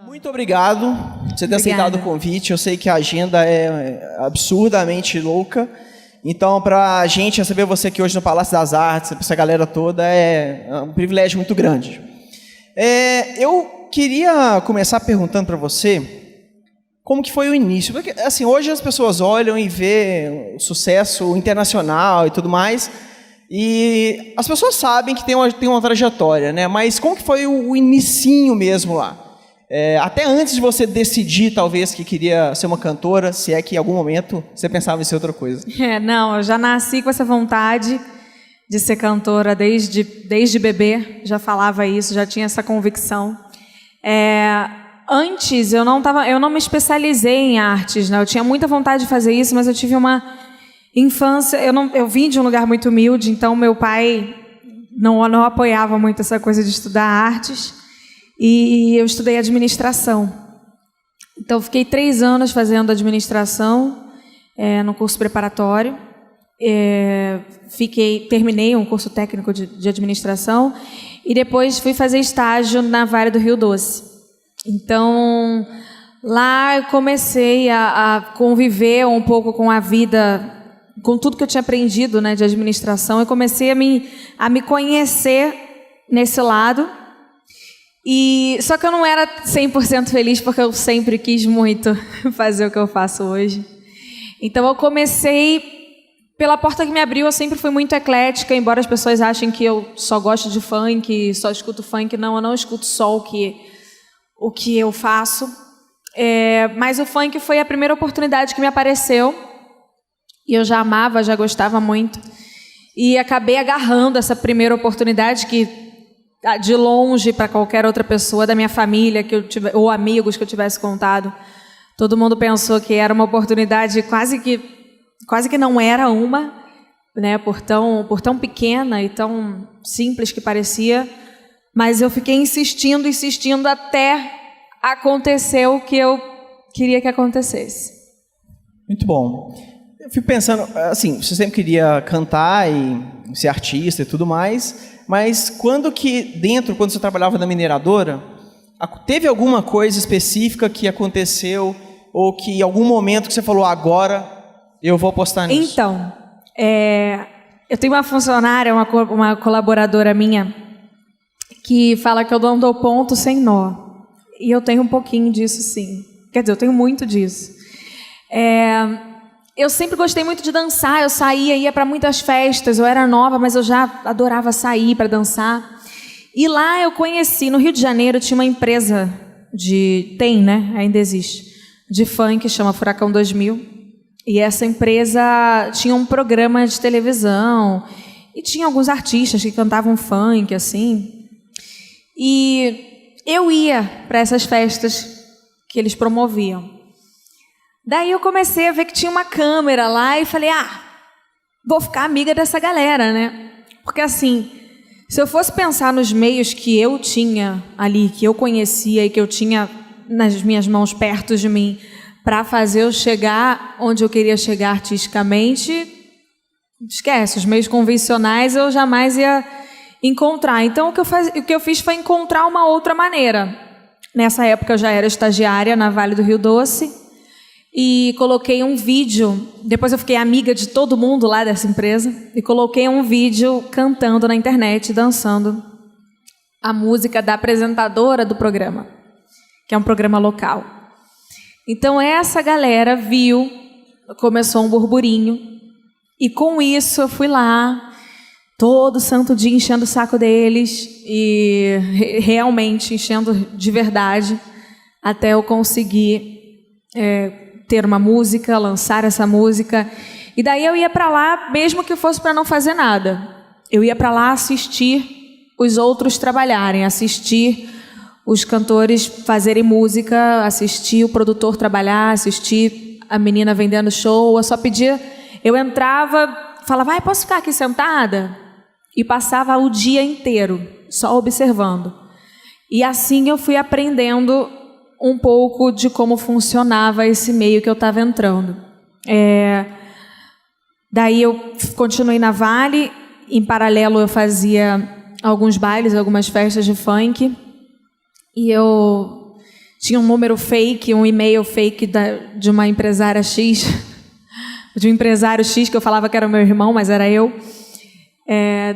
Muito obrigado por você ter aceitado o convite. Eu sei que a agenda é absurdamente louca. Então, para a gente receber você aqui hoje no Palácio das Artes, essa galera toda, é um privilégio muito grande. Eu queria começar perguntando para você como que foi o início. Porque, assim, hoje as pessoas olham e vê o sucesso internacional e tudo mais, e as pessoas sabem que tem uma trajetória, né? Mas como que foi o inicinho mesmo lá? Até antes de você decidir, talvez, que queria ser uma cantora, se é que em algum momento você pensava em ser outra coisa. Não, eu já nasci com essa vontade de ser cantora desde bebê, já falava isso, já tinha essa convicção. Antes, eu não me especializei em artes, né? Eu tinha muita vontade de fazer isso, mas eu tive uma infância... Eu vim de um lugar muito humilde, então meu pai não apoiava muito essa coisa de estudar artes. E eu estudei administração. Então, fiquei 3 anos fazendo administração no curso preparatório. Terminei um curso técnico de administração e depois fui fazer estágio na Vale do Rio Doce. Então, lá eu comecei a conviver um pouco com a vida, com tudo que eu tinha aprendido, né, de administração. Eu comecei a me conhecer nesse lado. Só que eu não era 100% feliz porque eu sempre quis muito fazer o que eu faço hoje. Então eu comecei pela porta que me abriu. Eu sempre fui muito eclética, embora as pessoas achem que eu só gosto de funk, só escuto funk. Não, eu não escuto só o que eu faço. Mas o funk foi a primeira oportunidade que me apareceu. E eu já amava, já gostava muito. E acabei agarrando essa primeira oportunidade que... de longe, para qualquer outra pessoa da minha família ou amigos que eu tivesse contado, todo mundo pensou que era uma oportunidade quase que não era uma, né, por tão pequena e tão simples que parecia, mas eu fiquei insistindo até acontecer o que eu queria que acontecesse. Muito bom. Eu fico pensando, assim, você sempre queria cantar e ser artista e tudo mais, mas quando você trabalhava na mineradora, teve alguma coisa específica que aconteceu ou que em algum momento que você falou, agora eu vou apostar nisso? Então, eu tenho uma funcionária, uma colaboradora minha, que fala que eu não dou ponto sem nó. E eu tenho um pouquinho disso, sim. Quer dizer, eu tenho muito disso. Eu sempre gostei muito de dançar, eu ia para muitas festas, eu era nova, mas eu já adorava sair para dançar. E lá eu conheci, no Rio de Janeiro, tinha uma empresa ainda existe, de funk, chama Furacão 2000. E essa empresa tinha um programa de televisão, e tinha alguns artistas que cantavam funk, assim. E eu ia para essas festas que eles promoviam. Daí eu comecei a ver que tinha uma câmera lá e falei, vou ficar amiga dessa galera, né? Porque assim, se eu fosse pensar nos meios que eu tinha ali, que eu conhecia e que eu tinha nas minhas mãos perto de mim, para fazer eu chegar onde eu queria chegar artisticamente, esquece, os meios convencionais eu jamais ia encontrar. Então o que eu fiz foi encontrar uma outra maneira. Nessa época eu já era estagiária na Vale do Rio Doce, e coloquei um vídeo, depois eu fiquei amiga de todo mundo lá dessa empresa, e coloquei um vídeo cantando na internet, dançando a música da apresentadora do programa, que é um programa local. Então essa galera viu, começou um burburinho, e com isso eu fui lá, todo santo dia enchendo o saco deles, e realmente enchendo de verdade, até eu conseguir... ter uma música, lançar essa música. E daí eu ia para lá, mesmo que fosse para não fazer nada. Eu ia para lá assistir os outros trabalharem, assistir os cantores fazerem música, assistir o produtor trabalhar, assistir a menina vendendo show. Eu só pedia, eu entrava, falava, posso ficar aqui sentada? E passava o dia inteiro só observando. E assim eu fui aprendendo um pouco de como funcionava esse meio que eu estava entrando. Daí eu continuei na Vale, em paralelo eu fazia alguns bailes, algumas festas de funk, e eu tinha um número fake, um e-mail fake de uma empresária X, de um empresário X, que eu falava que era o meu irmão, mas era eu,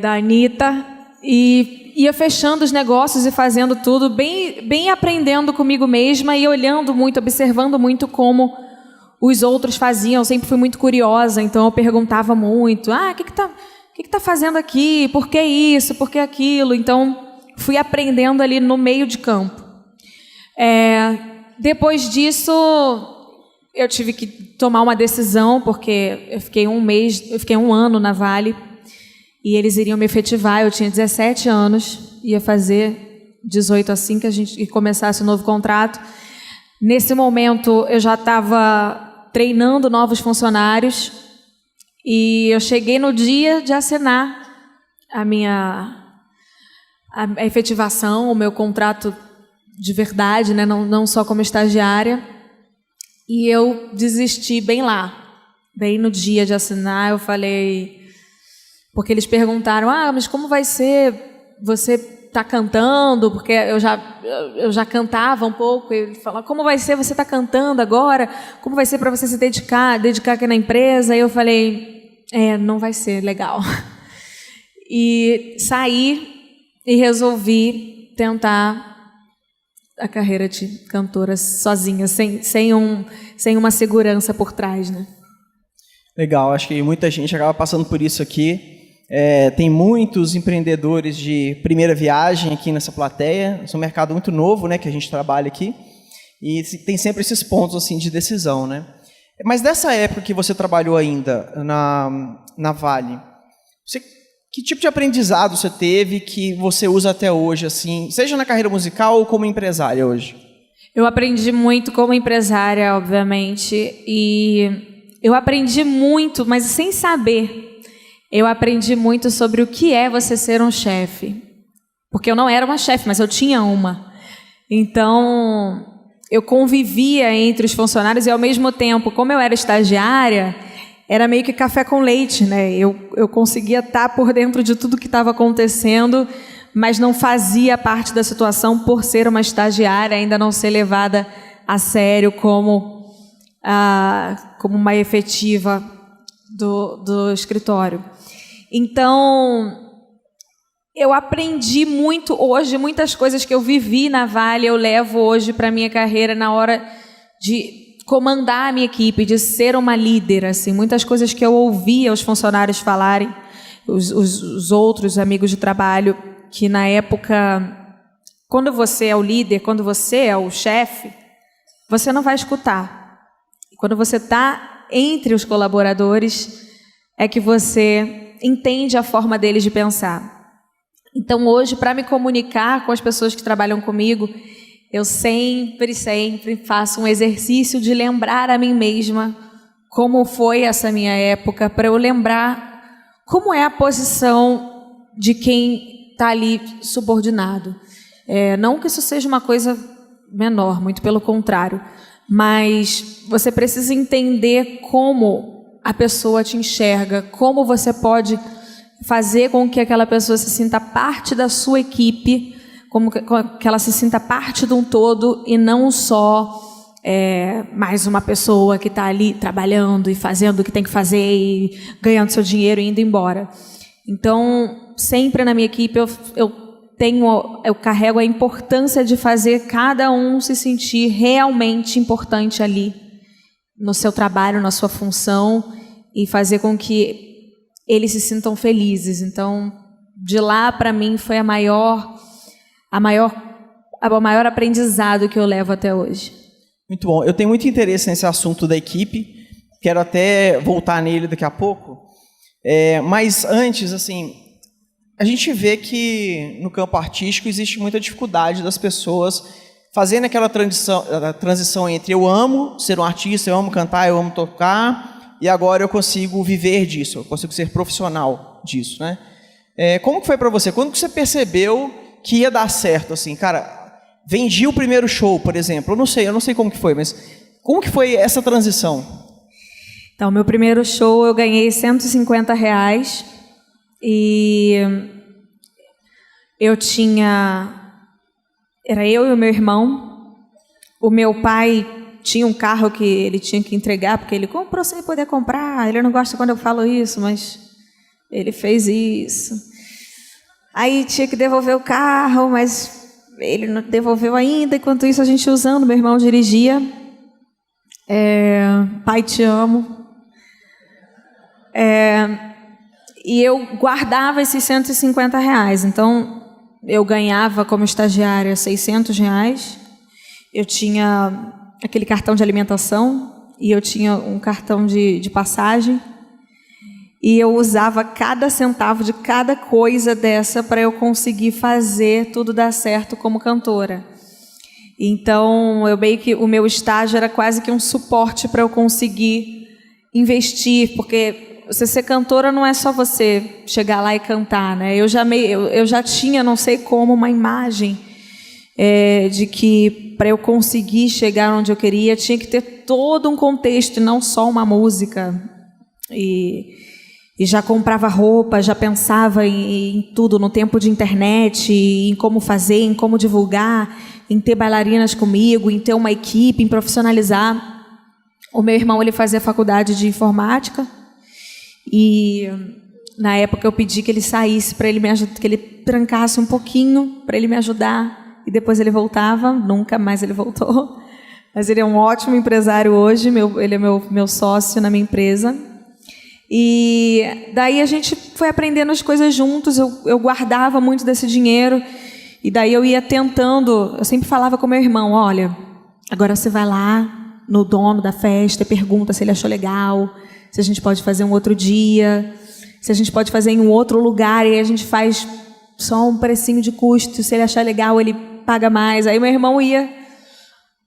da Anitta, e ia fechando os negócios e fazendo tudo, bem aprendendo comigo mesma e olhando muito, observando muito como os outros faziam. Eu sempre fui muito curiosa, então eu perguntava muito, o que tá fazendo aqui? Por que isso? Por que aquilo? Então, fui aprendendo ali no meio de campo. Depois disso, eu tive que tomar uma decisão, porque eu fiquei um ano na Vale, e eles iriam me efetivar. Eu tinha 17 anos, ia fazer 18 assim que a gente começasse o novo contrato. Nesse momento, eu já estava treinando novos funcionários, e eu cheguei no dia de assinar a efetivação, o meu contrato de verdade, né? Não só como estagiária, e eu desisti bem no dia de assinar. Eu falei, porque eles perguntaram, mas como vai ser, você está cantando, porque eu já cantava um pouco, e ele falou, como vai ser, você está cantando agora, como vai ser para você se dedicar aqui na empresa? E eu falei, não vai ser legal. E saí e resolvi tentar a carreira de cantora sozinha, sem uma segurança por trás, né? Legal, acho que muita gente acaba passando por isso aqui. Tem muitos empreendedores de primeira viagem aqui nessa plateia. É um mercado muito novo, né, que a gente trabalha aqui. E tem sempre esses pontos assim, de decisão, né? Mas dessa época que você trabalhou ainda na Vale, que tipo de aprendizado você teve que você usa até hoje, assim, seja na carreira musical ou como empresária hoje? Eu aprendi muito como empresária, obviamente, e eu aprendi muito, mas sem saber. Eu aprendi muito sobre o que é você ser um chefe. Porque eu não era uma chefe, mas eu tinha uma. Então, eu convivia entre os funcionários e, ao mesmo tempo, como eu era estagiária, era meio que café com leite, né? Eu conseguia estar por dentro de tudo que estava acontecendo, mas não fazia parte da situação por ser uma estagiária, ainda não ser levada a sério como uma efetiva do escritório. Então, eu aprendi muito hoje, muitas coisas que eu vivi na Vale, eu levo hoje para a minha carreira na hora de comandar a minha equipe, de ser uma líder, assim, muitas coisas que eu ouvia os funcionários falarem, os outros amigos de trabalho, que na época, quando você é o líder, quando você é o chefe, você não vai escutar. Quando você está entre os colaboradores, é que você entende a forma deles de pensar. Então, hoje, para me comunicar com as pessoas que trabalham comigo, eu sempre faço um exercício de lembrar a mim mesma como foi essa minha época, para eu lembrar como é a posição de quem está ali subordinado. Não que isso seja uma coisa menor, muito pelo contrário, mas você precisa entender como a pessoa te enxerga, como você pode fazer com que aquela pessoa se sinta parte da sua equipe, como que ela se sinta parte de um todo e não só mais uma pessoa que está ali trabalhando e fazendo o que tem que fazer e ganhando seu dinheiro e indo embora. Então, sempre na minha equipe eu carrego a importância de fazer cada um se sentir realmente importante ali no seu trabalho, na sua função, e fazer com que eles se sintam felizes. Então, de lá para mim foi o maior aprendizado que eu levo até hoje. Muito bom. Eu tenho muito interesse nesse assunto da equipe. Quero até voltar nele daqui a pouco. Mas antes, assim, a gente vê que no campo artístico existe muita dificuldade das pessoas fazendo aquela transição entre eu amo ser um artista, eu amo cantar, eu amo tocar, e agora eu consigo viver disso, eu consigo ser profissional disso, né? Como que foi para você? Quando que você percebeu que ia dar certo, assim, cara, vendi o primeiro show, por exemplo, eu não sei como que foi, mas como que foi essa transição? Então, meu primeiro show eu ganhei R$150 e era eu e o meu irmão, o meu pai tinha um carro que ele tinha que entregar, porque ele comprou sem poder comprar. Ele não gosta quando eu falo isso, mas ele fez isso. Aí tinha que devolver o carro, mas ele não devolveu ainda. Enquanto isso, a gente usando, meu irmão dirigia. Pai, te amo. E eu guardava esses R$150. Então, eu ganhava como estagiária R$600. Eu tinha aquele cartão de alimentação e eu tinha um cartão de passagem. E eu usava cada centavo de cada coisa dessa para eu conseguir fazer tudo dar certo como cantora. Então, o meu estágio era quase que um suporte para eu conseguir investir, porque você ser cantora não é só você chegar lá e cantar, né? Eu já tinha, não sei como, uma imagem de que para eu conseguir chegar onde eu queria, tinha que ter todo um contexto, e não só uma música. E já comprava roupa, já pensava em tudo, no tempo de internet, em como fazer, em como divulgar, em ter bailarinas comigo, em ter uma equipe, em profissionalizar. O meu irmão, ele fazia faculdade de informática e na época eu pedi que ele saísse para ele me ajudar, que ele trancasse um pouquinho para ele me ajudar e depois ele voltava. Nunca mais ele voltou, mas ele é um ótimo empresário hoje, ele é meu sócio na minha empresa. E daí a gente foi aprendendo as coisas juntos. Eu guardava muito desse dinheiro e daí eu ia tentando. Eu sempre falava com meu irmão: olha, agora você vai lá no dono da festa e pergunta se ele achou legal, se a gente pode fazer um outro dia, se a gente pode fazer em um outro lugar, e aí a gente faz só um precinho de custo, se ele achar legal ele paga mais. Aí meu irmão ia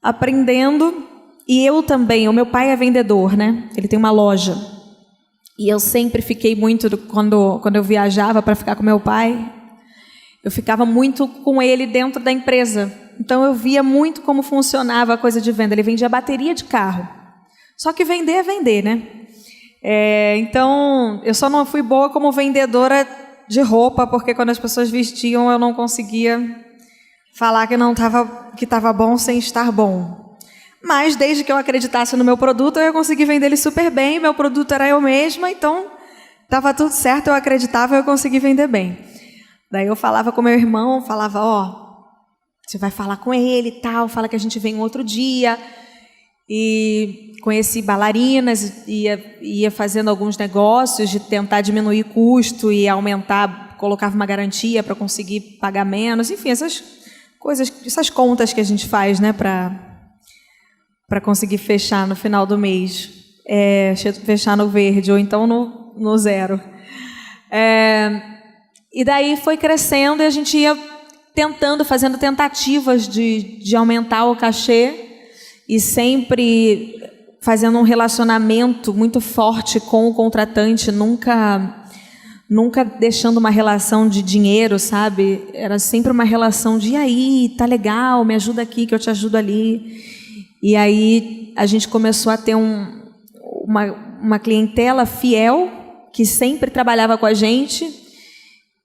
aprendendo e eu também. O meu pai é vendedor, né? Ele tem uma loja. E eu sempre fiquei muito, quando eu viajava para ficar com meu pai, eu ficava muito com ele dentro da empresa. Então eu via muito como funcionava a coisa de venda. Ele vendia bateria de carro. Só que vender é vender, né? Então eu só não fui boa como vendedora de roupa, porque quando as pessoas vestiam eu não conseguia falar que estava bom sem estar bom. Mas desde que eu acreditasse no meu produto, eu consegui vender ele super bem. Meu produto era eu mesma, então estava tudo certo, eu acreditava, eu consegui vender bem. Daí eu falava com meu irmão, falava: você vai falar com ele e tal, fala que a gente vem um outro dia. E conheci bailarinas, ia fazendo alguns negócios de tentar diminuir custo e aumentar, colocava uma garantia para conseguir pagar menos. Enfim, essas coisas, essas contas que a gente faz, né, para conseguir fechar no final do mês, fechar no verde ou então no zero. E daí foi crescendo e a gente ia fazendo tentativas de aumentar o cachê e sempre fazendo um relacionamento muito forte com o contratante, nunca deixando uma relação de dinheiro, sabe? Era sempre uma relação de: e aí, tá legal, me ajuda aqui que eu te ajudo ali. E aí a gente começou a ter uma clientela fiel que sempre trabalhava com a gente,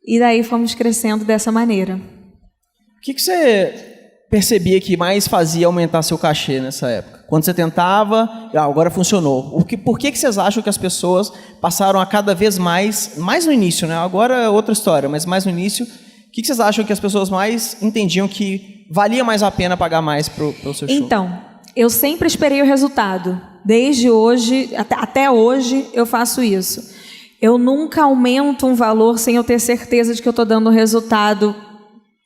e daí fomos crescendo dessa maneira. O que você percebia que mais fazia aumentar seu cachê nessa época? Quando você tentava, agora funcionou. Por que vocês acham que as pessoas passaram a cada vez mais no início, né? Agora é outra história, mas mais no início, o que vocês acham que as pessoas mais entendiam que valia mais a pena pagar mais pro seu show? Então, eu sempre esperei o resultado. Desde hoje, até hoje, eu faço isso. Eu nunca aumento um valor sem eu ter certeza de que eu estou dando resultado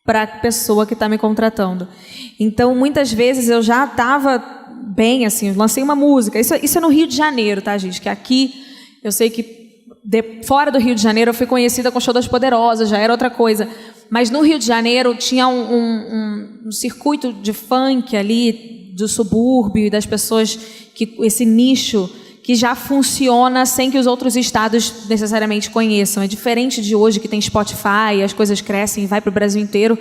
para a pessoa que está me contratando. Então, muitas vezes eu já estava bem, assim, lancei uma música. Isso é no Rio de Janeiro, tá, gente? Que aqui, eu sei que fora do Rio de Janeiro eu fui conhecida com o Show das Poderosas, já era outra coisa. Mas no Rio de Janeiro tinha um circuito de funk ali, do subúrbio, e das pessoas, esse nicho que já funciona sem que os outros estados necessariamente conheçam. É diferente de hoje, que tem Spotify, as coisas crescem e vai para o Brasil inteiro.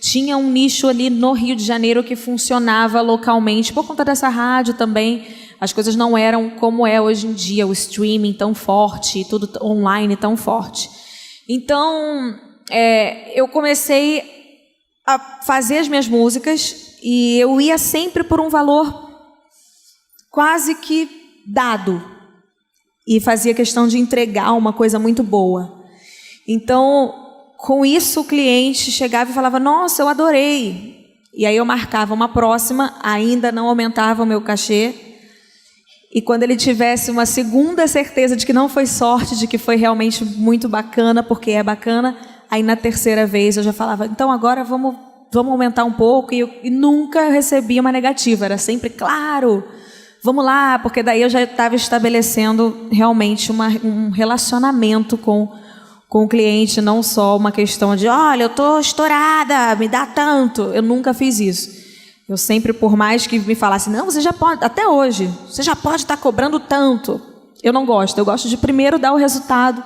Tinha um nicho ali no Rio de Janeiro que funcionava localmente, por conta dessa rádio também. As coisas não eram como é hoje em dia, o streaming tão forte, tudo online tão forte. Então, eu comecei a fazer as minhas músicas e eu ia sempre por um valor quase que dado e fazia questão de entregar uma coisa muito boa. Então, com isso, o cliente chegava e falava: nossa, eu adorei. E aí eu marcava uma próxima, ainda não aumentava o meu cachê. E quando ele tivesse uma segunda certeza de que não foi sorte, de que foi realmente muito bacana, porque é bacana, aí na terceira vez eu já falava: então agora vamos aumentar um pouco. E nunca recebia uma negativa, era sempre claro, vamos lá, porque daí eu já estava estabelecendo realmente um relacionamento com o cliente, não só uma questão de: olha, eu estou estourada, me dá tanto. Eu nunca fiz isso. Eu sempre, por mais que me falasse: não, você já pode, até hoje, você já pode estar cobrando tanto. Eu não gosto. Eu gosto de primeiro dar o resultado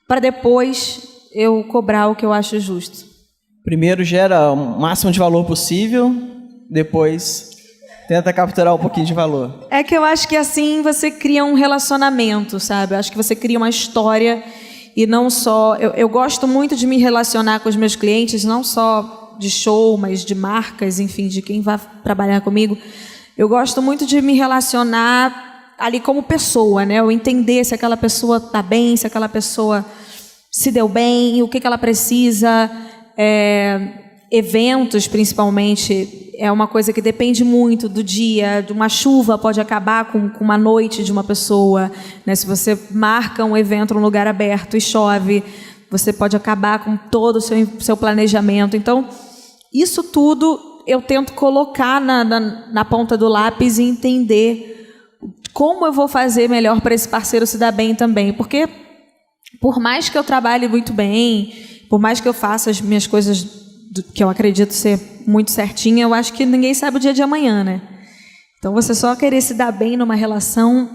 para depois eu cobrar o que eu acho justo. Primeiro gera o máximo de valor possível, depois tenta capturar um pouquinho de valor. É que eu acho que assim você cria um relacionamento, sabe? Eu acho que você cria uma história e não só... Eu gosto muito de me relacionar com os meus clientes, não só de show, mas de marcas, enfim, de quem vai trabalhar comigo. Eu gosto muito de me relacionar ali como pessoa, né? Eu entender se aquela pessoa está bem, se aquela pessoa se deu bem, o que ela precisa. Eventos, principalmente, é uma coisa que depende muito do dia. De uma chuva pode acabar com uma noite de uma pessoa, né? Se você marca um evento num lugar aberto e chove, você pode acabar com todo o seu planejamento. Então, isso tudo eu tento colocar na ponta do lápis e entender como eu vou fazer melhor para esse parceiro se dar bem também. Porque, por mais que eu trabalhe muito bem, por mais que eu faça as minhas coisas que eu acredito ser muito certinha, eu acho que ninguém sabe o dia de amanhã, né? Então, você só querer se dar bem numa relação,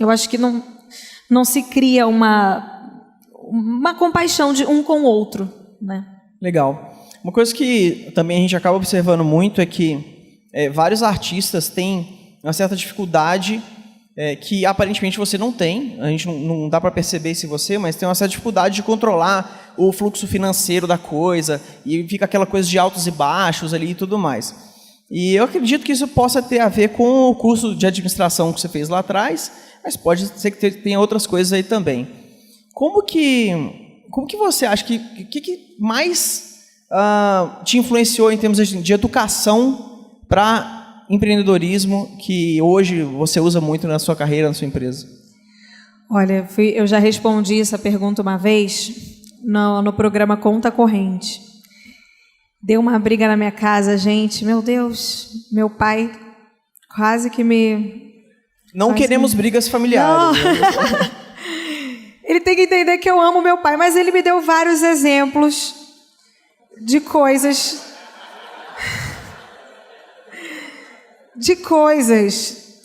eu acho que não se cria uma compaixão de um com o outro, né? Legal. Uma coisa que também a gente acaba observando muito é que vários artistas têm uma certa dificuldade que aparentemente você não tem. A gente não dá para perceber se você, mas tem uma certa dificuldade de controlar o fluxo financeiro da coisa e fica aquela coisa de altos e baixos ali e tudo mais. E eu acredito que isso possa ter a ver com o curso de administração que você fez lá atrás, mas pode ser que tenha outras coisas aí também. Como que você acha que mais te influenciou em termos de educação para empreendedorismo que hoje você usa muito na sua carreira, na sua empresa? Olha, eu já respondi essa pergunta uma vez no programa Conta Corrente. Deu uma briga na minha casa, gente. Meu Deus, meu pai quase que me... Não queremos brigas familiares. Ele tem que entender que eu amo meu pai, mas ele me deu vários exemplos de coisas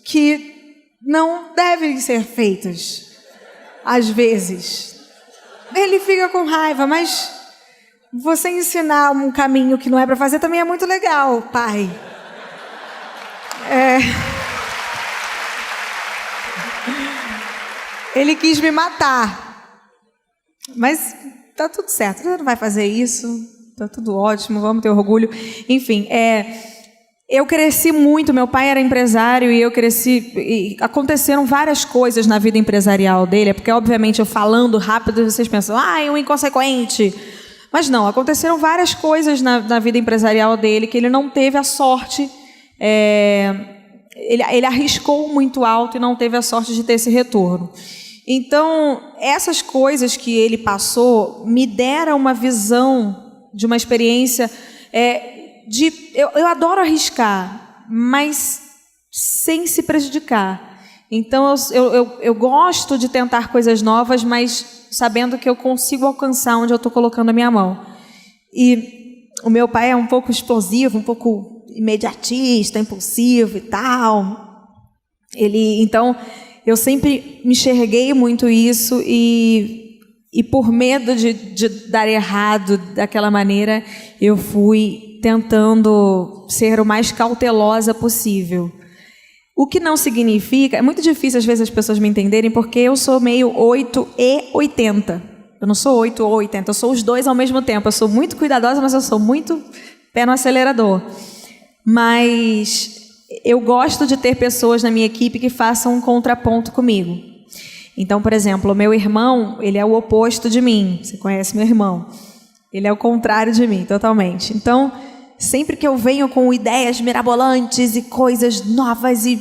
que não devem ser feitas, às vezes. Ele fica com raiva, mas você ensinar um caminho que não é para fazer também é muito legal, pai. Ele quis me matar, mas tá tudo certo, ele não vai fazer isso. Tá tudo ótimo, vamos ter orgulho. Enfim, eu cresci muito, meu pai era empresário e eu cresci... E aconteceram várias coisas na vida empresarial dele, porque obviamente eu falando rápido, vocês pensam: é um inconsequente. Mas não, aconteceram várias coisas na vida empresarial dele que ele não teve a sorte... Ele arriscou muito alto e não teve a sorte de ter esse retorno. Então, essas coisas que ele passou me deram uma visão de uma experiência eu adoro arriscar, mas sem se prejudicar. Então, eu gosto de tentar coisas novas, mas sabendo que eu consigo alcançar onde eu estou colocando a minha mão. E o meu pai é um pouco explosivo, um pouco imediatista, impulsivo e tal. Então, eu sempre me enxerguei muito isso e por medo de dar errado daquela maneira, eu fui tentando ser o mais cautelosa possível. O que não significa... É muito difícil, às vezes, as pessoas me entenderem, porque eu sou meio 8 e 80. Eu não sou 8 ou 80, eu sou os dois ao mesmo tempo. Eu sou muito cuidadosa, mas eu sou muito pé no acelerador. mas eu gosto de ter pessoas na minha equipe que façam um contraponto comigo. Então, por exemplo, o meu irmão, ele é o oposto de mim. Você conhece meu irmão? Ele é o contrário de mim, totalmente. Então, sempre que eu venho com ideias mirabolantes e coisas novas e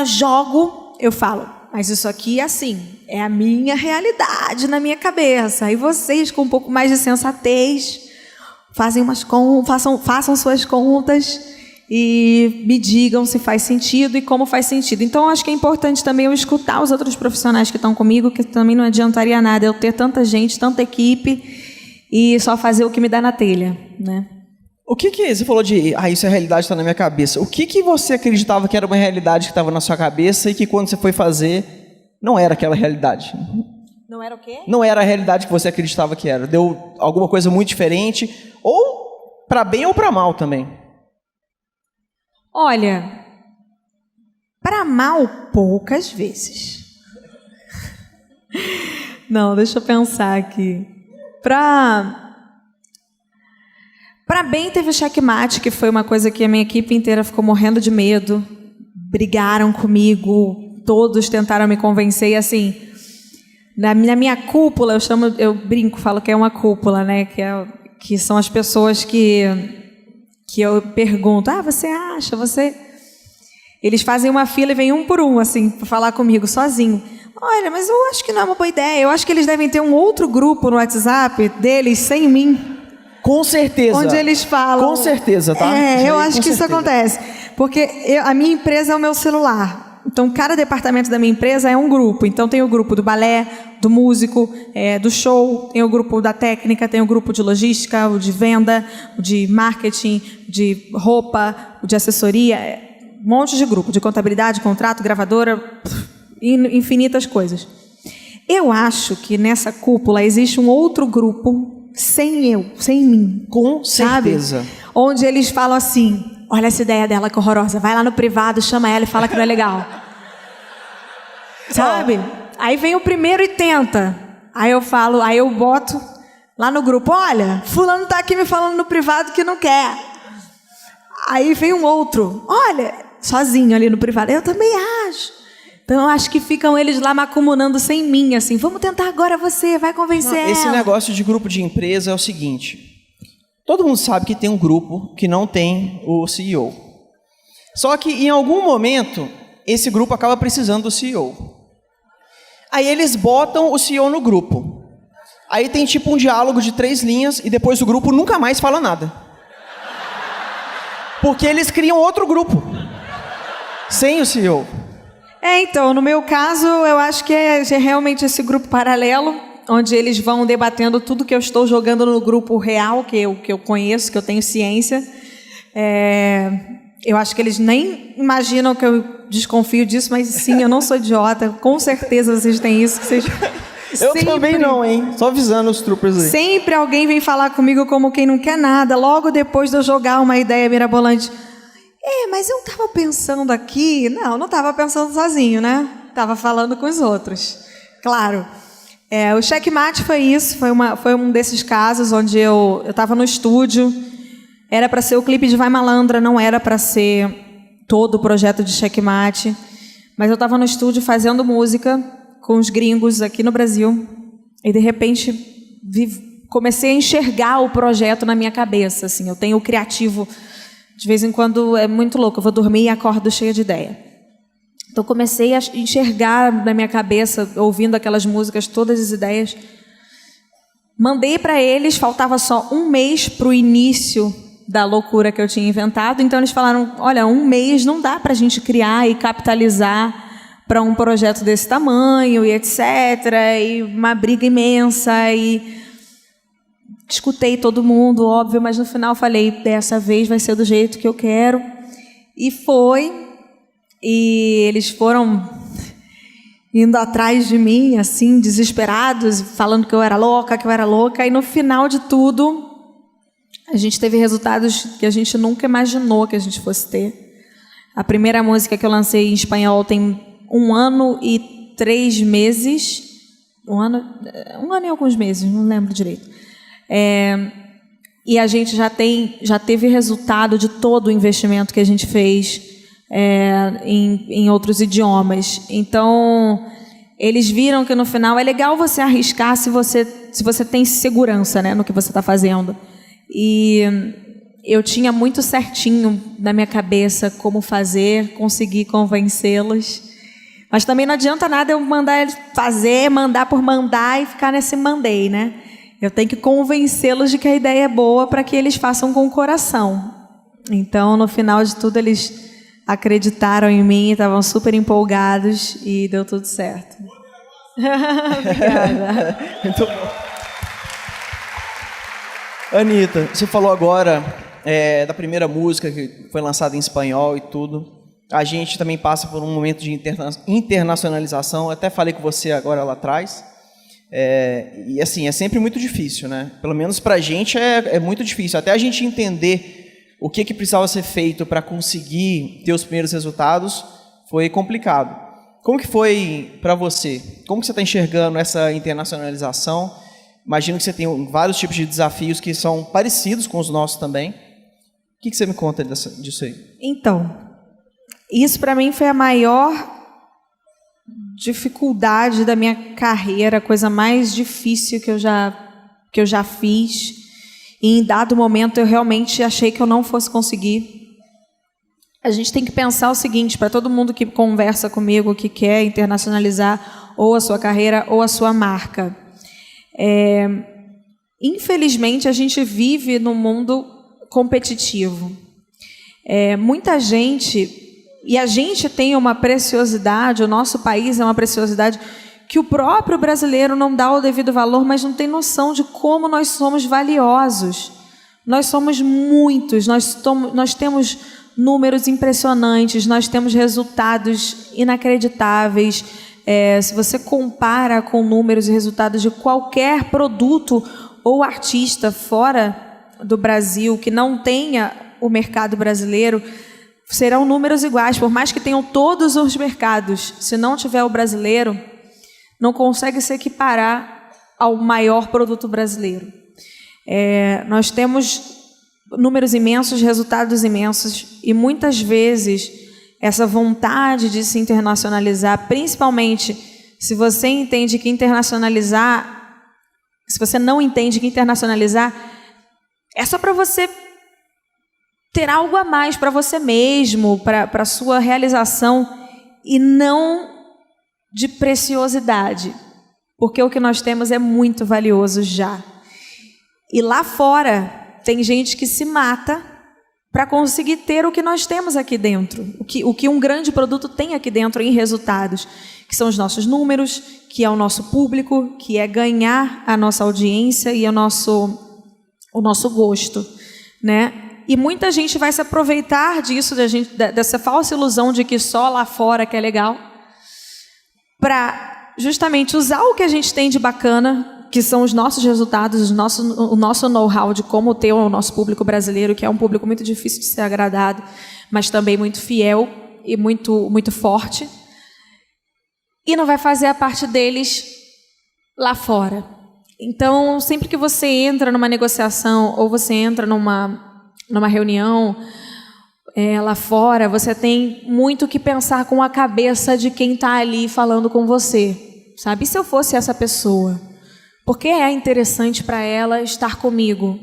jogo, eu falo, mas isso aqui é assim, é a minha realidade na minha cabeça. Aí vocês, com um pouco mais de sensatez, façam suas contas e me digam se faz sentido e como faz sentido. Então, acho que é importante também eu escutar os outros profissionais que estão comigo, que também não adiantaria nada eu ter tanta gente, tanta equipe e só fazer o que me dá na telha, né? O que você falou de, isso é a realidade, está na minha cabeça. O que você acreditava que era uma realidade que estava na sua cabeça e que quando você foi fazer, não era aquela realidade? Não era o quê? Não era a realidade que você acreditava que era. Deu alguma coisa muito diferente, ou para bem ou para mal também? Olha, para mal, poucas vezes. Não, deixa eu pensar aqui. Para bem, teve o checkmate, que foi uma coisa que a minha equipe inteira ficou morrendo de medo. Brigaram comigo, todos tentaram me convencer. E assim, na minha cúpula, eu brinco, falo que é uma cúpula, né? Que são as pessoas que eu pergunto, você acha, você... Eles fazem uma fila e vem um por um, assim, para falar comigo, sozinho. Olha, mas eu acho que não é uma boa ideia. Eu acho que eles devem ter um outro grupo no WhatsApp deles, sem mim. Com certeza. Onde eles falam... Com certeza, tá? Eu acho que isso acontece. Porque a minha empresa é o meu celular. Então, cada departamento da minha empresa é um grupo. Então, tem o grupo do balé, do músico, do show, tem o grupo da técnica, tem o grupo de logística, o de venda, o de marketing, de roupa, o de assessoria, um monte de grupo, de contabilidade, contrato, gravadora, infinitas coisas. Eu acho que nessa cúpula existe um outro grupo sem mim. Com certeza. Sabe? Onde eles falam assim, olha essa ideia dela que horrorosa, vai lá no privado, chama ela e fala que não é legal. Sabe? Aí vem o primeiro e tenta. Aí eu boto lá no grupo, olha, fulano tá aqui me falando no privado que não quer. Aí vem um outro, olha, sozinho ali no privado, eu também acho. Então, eu acho que ficam eles lá macumunando sem mim, assim, vamos tentar agora você, vai convencer ela. Esse negócio de grupo de empresa é o seguinte, todo mundo sabe que tem um grupo que não tem o CEO. Só que, em algum momento, esse grupo acaba precisando do CEO. Aí eles botam o CEO no grupo. Aí tem tipo um diálogo de 3 linhas e depois o grupo nunca mais fala nada. Porque eles criam outro grupo, sem o CEO. Então, no meu caso, eu acho que é realmente esse grupo paralelo, onde eles vão debatendo tudo que eu estou jogando no grupo real, que eu conheço, que eu tenho ciência. Eu acho que eles nem imaginam que eu desconfio disso, mas sim, eu não sou idiota. Com certeza vocês têm isso. Que vocês... Eu também não, hein? Só avisando os troopers aí. Sempre alguém vem falar comigo como quem não quer nada, logo depois de eu jogar uma ideia mirabolante. Mas eu estava pensando aqui... Não estava pensando sozinho, né? Estava falando com os outros. Claro. O checkmate foi isso, foi um desses casos onde eu estava no estúdio, era para ser o clipe de Vai Malandra, não era para ser todo o projeto de checkmate, mas eu estava no estúdio fazendo música com os gringos aqui no Brasil e de repente comecei a enxergar o projeto na minha cabeça, assim, eu tenho o criativo, de vez em quando é muito louco, eu vou dormir e acordo cheia de ideia. Então, comecei a enxergar na minha cabeça, ouvindo aquelas músicas, todas as ideias. Mandei para eles, faltava só 1 mês para o início da loucura que eu tinha inventado. Então, eles falaram, olha, 1 mês não dá para a gente criar e capitalizar para um projeto desse tamanho, e etc. E uma briga imensa. E escutei todo mundo, óbvio, mas no final falei, dessa vez vai ser do jeito que eu quero. E foi... E eles foram indo atrás de mim, assim, desesperados, falando que eu era louca. E no final de tudo, a gente teve resultados que a gente nunca imaginou que a gente fosse ter. A primeira música que eu lancei em espanhol tem 1 ano e 3 meses. 1 ano e alguns meses, não lembro direito. E a gente já teve resultado de todo o investimento que a gente fez em outros idiomas. Então, eles viram que no final é legal você arriscar se você tem segurança, né, no que você está fazendo. E eu tinha muito certinho na minha cabeça como fazer, conseguir convencê-los. Mas também não adianta nada eu mandar eles fazer, mandar por mandar e ficar nesse mandei, né? Eu tenho que convencê-los de que a ideia é boa para que eles façam com o coração. Então, no final de tudo, eles acreditaram em mim, estavam super empolgados e deu tudo certo. Obrigada. Muito bom. Anitta, você falou agora da primeira música que foi lançada em espanhol e tudo. A gente também passa por um momento de internacionalização. Eu até falei com você agora lá atrás. E assim, é sempre muito difícil, né? Pelo menos pra gente é muito difícil. Até a gente entender o que precisava ser feito para conseguir ter os primeiros resultados foi complicado. Como que foi para você? Como que você está enxergando essa internacionalização? Imagino que você tem vários tipos de desafios que são parecidos com os nossos também. O que você me conta disso aí? Então, isso para mim foi a maior dificuldade da minha carreira, a coisa mais difícil que eu já fiz. E em dado momento eu realmente achei que eu não fosse conseguir. A gente tem que pensar o seguinte, para todo mundo que conversa comigo, que quer internacionalizar ou a sua carreira ou a sua marca. Infelizmente, a gente vive num mundo competitivo. Muita gente... E a gente tem uma preciosidade, o nosso país é uma preciosidade que o próprio brasileiro não dá o devido valor, mas não tem noção de como nós somos valiosos. Nós somos muitos, nós temos números impressionantes, nós temos resultados inacreditáveis. Se você compara com números e resultados de qualquer produto ou artista fora do Brasil que não tenha o mercado brasileiro, serão números iguais, por mais que tenham todos os mercados. Se não tiver o brasileiro, não consegue se equiparar ao maior produto brasileiro. Nós temos números imensos, resultados imensos, e muitas vezes essa vontade de se internacionalizar, principalmente se você entende que internacionalizar, se você não entende que internacionalizar é só para você ter algo a mais para você mesmo, para a sua realização, e não de preciosidade, porque o que nós temos é muito valioso já. E lá fora tem gente que se mata para conseguir ter o que nós temos aqui dentro, o que um grande produto tem aqui dentro em resultados, que são os nossos números, que é o nosso público, que é ganhar a nossa audiência e o nosso gosto, né? E muita gente vai se aproveitar disso, dessa falsa ilusão de que só lá fora que é legal, para justamente usar o que a gente tem de bacana, que são os nossos resultados, o nosso know-how de como ter o nosso público brasileiro, que é um público muito difícil de ser agradado, mas também muito fiel e muito, muito forte, e não vai fazer a parte deles lá fora. Então, sempre que você entra numa negociação ou você entra numa reunião lá fora, você tem muito que pensar com a cabeça de quem está ali falando com você, sabe? E se eu fosse essa pessoa? Por que é interessante para ela estar comigo?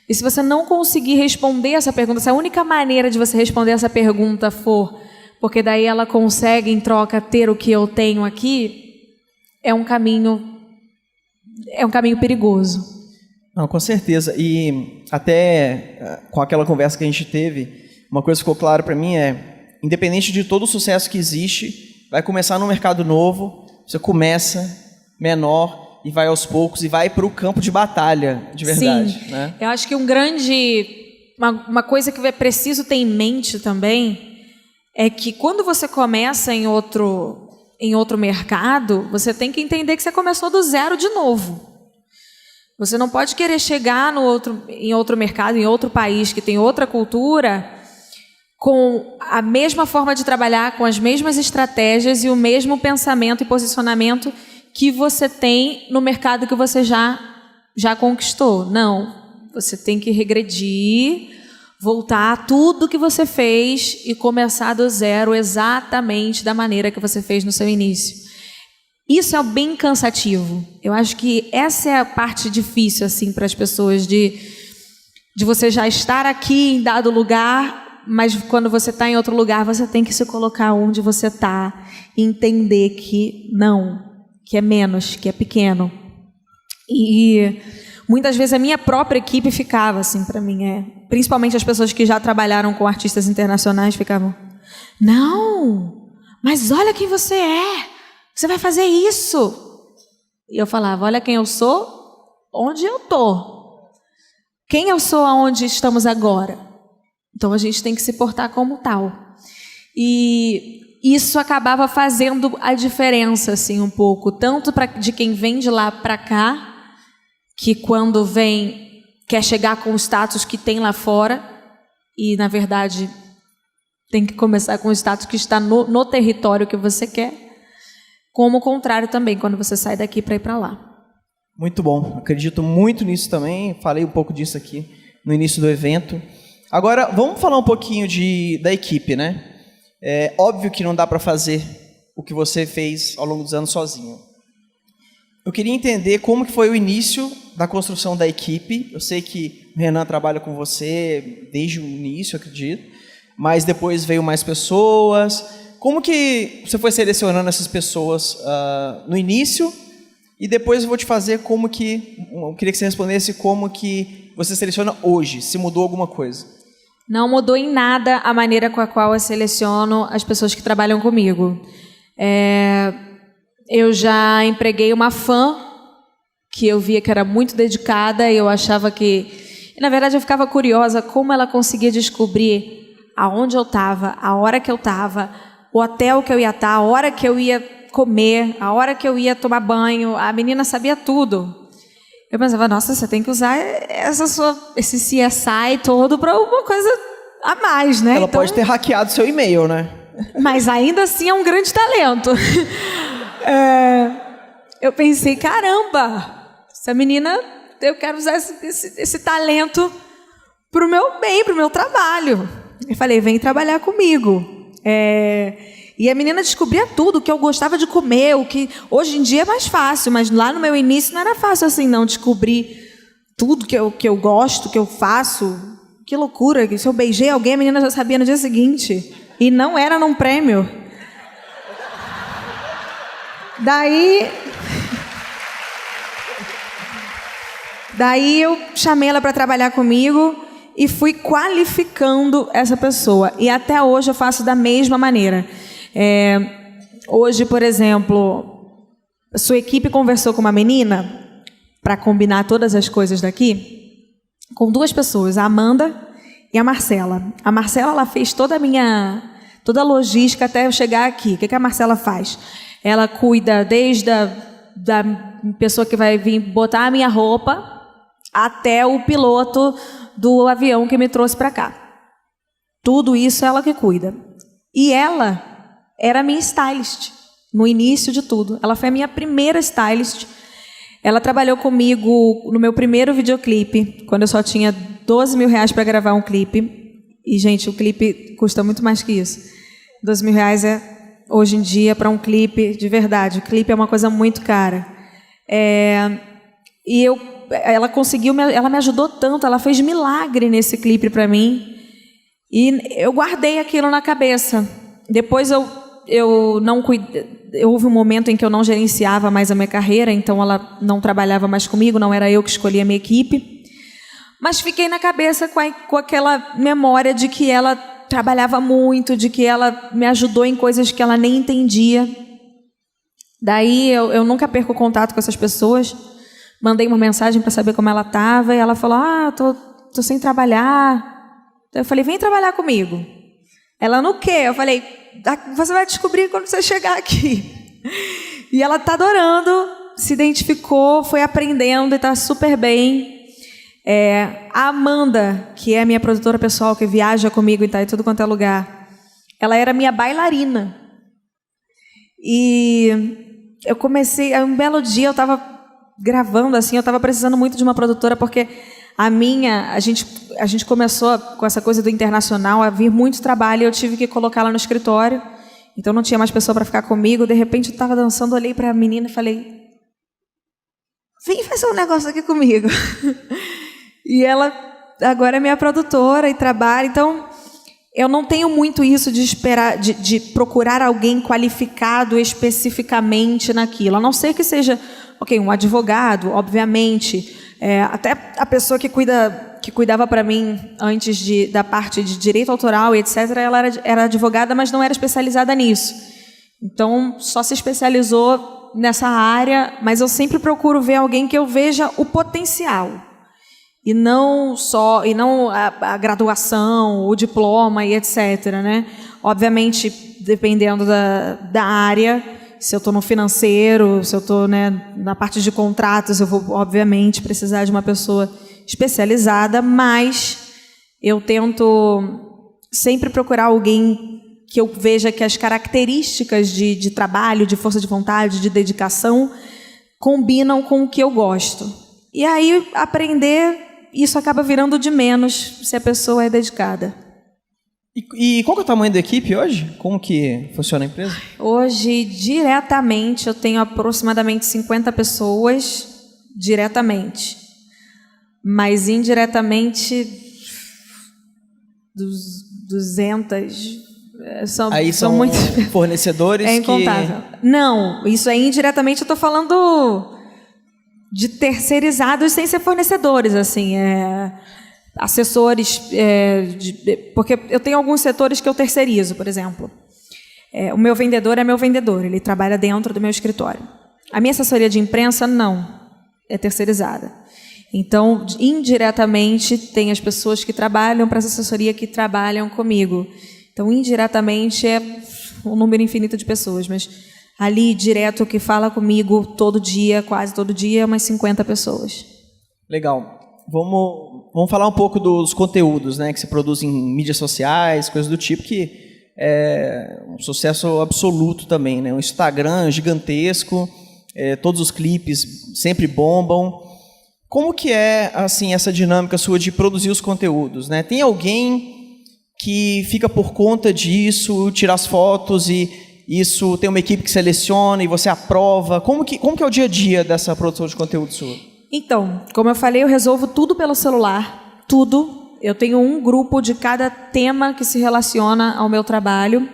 E se você não conseguir responder essa pergunta, se a única maneira de você responder essa pergunta for porque daí ela consegue, em troca, ter o que eu tenho aqui, é um caminho perigoso. Não, com certeza. E até com aquela conversa que a gente teve, uma coisa que ficou clara para mim independente de todo o sucesso que existe, vai começar num mercado novo, você começa menor e vai aos poucos e vai para o campo de batalha, de verdade. Sim, né? Eu acho que uma coisa que é preciso ter em mente também é que quando você começa em outro mercado, você tem que entender que você começou do zero de novo. Você não pode querer chegar em outro mercado, em outro país que tem outra cultura, com a mesma forma de trabalhar, com as mesmas estratégias e o mesmo pensamento e posicionamento que você tem no mercado que você já conquistou. Não. Você tem que regredir, voltar a tudo que você fez e começar do zero exatamente da maneira que você fez no seu início. Isso é bem cansativo. Eu acho que essa é a parte difícil assim para as pessoas de você já estar aqui em dado lugar, mas quando você está em outro lugar, você tem que se colocar onde você está e entender que não, que é menos, que é pequeno. E muitas vezes a minha própria equipe ficava assim para mim, principalmente as pessoas que já trabalharam com artistas internacionais ficavam, não, mas olha quem você é, você vai fazer isso. E eu falava, olha quem eu sou, onde eu tô, quem eu sou, aonde estamos agora. Então a gente tem que se portar como tal. E isso acabava fazendo a diferença assim um pouco, tanto de quem vem de lá para cá, que quando vem quer chegar com o status que tem lá fora e, na verdade, tem que começar com o status que está no território que você quer, como o contrário também, quando você sai daqui para ir para lá. Muito bom, acredito muito nisso também, falei um pouco disso aqui no início do evento. Agora, vamos falar um pouquinho da equipe, né? É óbvio que não dá para fazer o que você fez ao longo dos anos sozinho. Eu queria entender como que foi o início da construção da equipe. Eu sei que o Renan trabalha com você desde o início, acredito, mas depois veio mais pessoas. Como que você foi selecionando essas pessoas no início? E depois eu vou te fazer eu queria que você respondesse como que você seleciona hoje, se mudou alguma coisa. Não mudou em nada a maneira com a qual eu seleciono as pessoas que trabalham comigo. Eu já empreguei uma fã que eu via que era muito dedicada e eu achava que... Na verdade, eu ficava curiosa como ela conseguia descobrir aonde eu estava, a hora que eu estava, o hotel que eu ia estar, a hora que eu ia comer, a hora que eu ia tomar banho. A menina sabia tudo. Eu pensava, nossa, você tem que usar esse CSI todo para uma coisa a mais, né? Ela pode ter hackeado seu e-mail, né? Mas ainda assim é um grande talento. Eu pensei, caramba, essa menina, eu quero usar esse talento para o meu bem, para o meu trabalho. Eu falei, vem trabalhar comigo. E a menina descobria tudo, o que eu gostava de comer, o que hoje em dia é mais fácil, mas lá no meu início não era fácil assim, não, descobrir tudo que eu gosto, que eu faço. Que loucura, que se eu beijei alguém, a menina já sabia no dia seguinte. E não era num prêmio. Daí eu chamei ela para trabalhar comigo e fui qualificando essa pessoa. E até hoje eu faço da mesma maneira. Hoje, por exemplo, a sua equipe conversou com uma menina para combinar todas as coisas daqui, com duas pessoas, a Amanda e a Marcela. A Marcela, ela fez toda a logística até eu chegar aqui. O que a Marcela faz? Ela cuida desde da pessoa que vai vir botar a minha roupa até o piloto do avião que me trouxe para cá. Tudo isso ela que cuida. E ela era minha stylist no início de tudo. Ela foi a minha primeira stylist. Ela trabalhou comigo no meu primeiro videoclipe, quando eu só tinha 12 mil reais para gravar um clipe. E, gente, o clipe custa muito mais que isso. 12 mil reais hoje em dia, para um clipe de verdade. O clipe é uma coisa muito cara. Ela conseguiu, ela me ajudou tanto, ela fez milagre nesse clipe para mim. E eu guardei aquilo na cabeça. Depois eu não cuidei. Houve um momento em que eu não gerenciava mais a minha carreira, então ela não trabalhava mais comigo, não era eu que escolhia a minha equipe. Mas fiquei na cabeça com aquela memória de que ela trabalhava muito, de que ela me ajudou em coisas que ela nem entendia. Daí eu nunca perco contato com essas pessoas. Mandei uma mensagem para saber como ela estava e ela falou, tô sem trabalhar. Então eu falei, vem trabalhar comigo. Ela, no quê? Eu falei, você vai descobrir quando você chegar aqui. E ela está adorando, se identificou, foi aprendendo e está super bem. A Amanda, que é a minha produtora pessoal, que viaja comigo e está em tudo quanto é lugar, ela era minha bailarina. E eu comecei, um belo dia eu estava gravando, assim, eu estava precisando muito de uma produtora, porque a gente começou com essa coisa do internacional a vir muito trabalho e eu tive que colocá-la no escritório. Então não tinha mais pessoa para ficar comigo. De repente eu estava dançando, olhei para a menina e falei: vem fazer um negócio aqui comigo. E ela agora é minha produtora e trabalha. Então eu não tenho muito isso de esperar, de procurar alguém qualificado especificamente naquilo, a não ser que seja um advogado, obviamente. Até a pessoa que cuidava para mim antes da parte de direito autoral e etc., ela era advogada, mas não era especializada nisso. Então, só se especializou nessa área, mas eu sempre procuro ver alguém que eu veja o potencial. E não a graduação, o diploma e etc., né? Obviamente, dependendo da área, se eu estou no financeiro, se eu estou, né, na parte de contratos, eu vou, obviamente, precisar de uma pessoa especializada, mas eu tento sempre procurar alguém que eu veja que as características de trabalho, de força de vontade, de dedicação, combinam com o que eu gosto. E aí, aprender, isso acaba virando de menos se a pessoa é dedicada. E qual que é o tamanho da equipe hoje? Como que funciona a empresa? Hoje, diretamente, eu tenho aproximadamente 50 pessoas, diretamente. Mas indiretamente, 200. São muitos fornecedores. É incontável. Não, isso aí indiretamente eu estou falando de terceirizados sem ser fornecedores, assim, assessores, porque eu tenho alguns setores que eu terceirizo, por exemplo. O meu vendedor é meu vendedor, ele trabalha dentro do meu escritório. A minha assessoria de imprensa, não, é terceirizada. Então, indiretamente, tem as pessoas que trabalham para essa assessoria que trabalham comigo. Então, indiretamente, é um número infinito de pessoas, mas ali, direto, que fala comigo todo dia, quase todo dia, umas 50 pessoas. Legal. Vamos falar um pouco dos conteúdos, né, que se produzem em mídias sociais, coisas do tipo, que é um sucesso absoluto também, né? Um Instagram gigantesco, todos os clipes sempre bombam. Como que é, assim, essa dinâmica sua de produzir os conteúdos, né? Tem alguém que fica por conta disso, tira as fotos e isso tem uma equipe que seleciona e você aprova? Como que é o dia a dia dessa produção de conteúdo sua? Então, como eu falei, eu resolvo tudo pelo celular, tudo. Eu tenho um grupo de cada tema que se relaciona ao meu trabalho.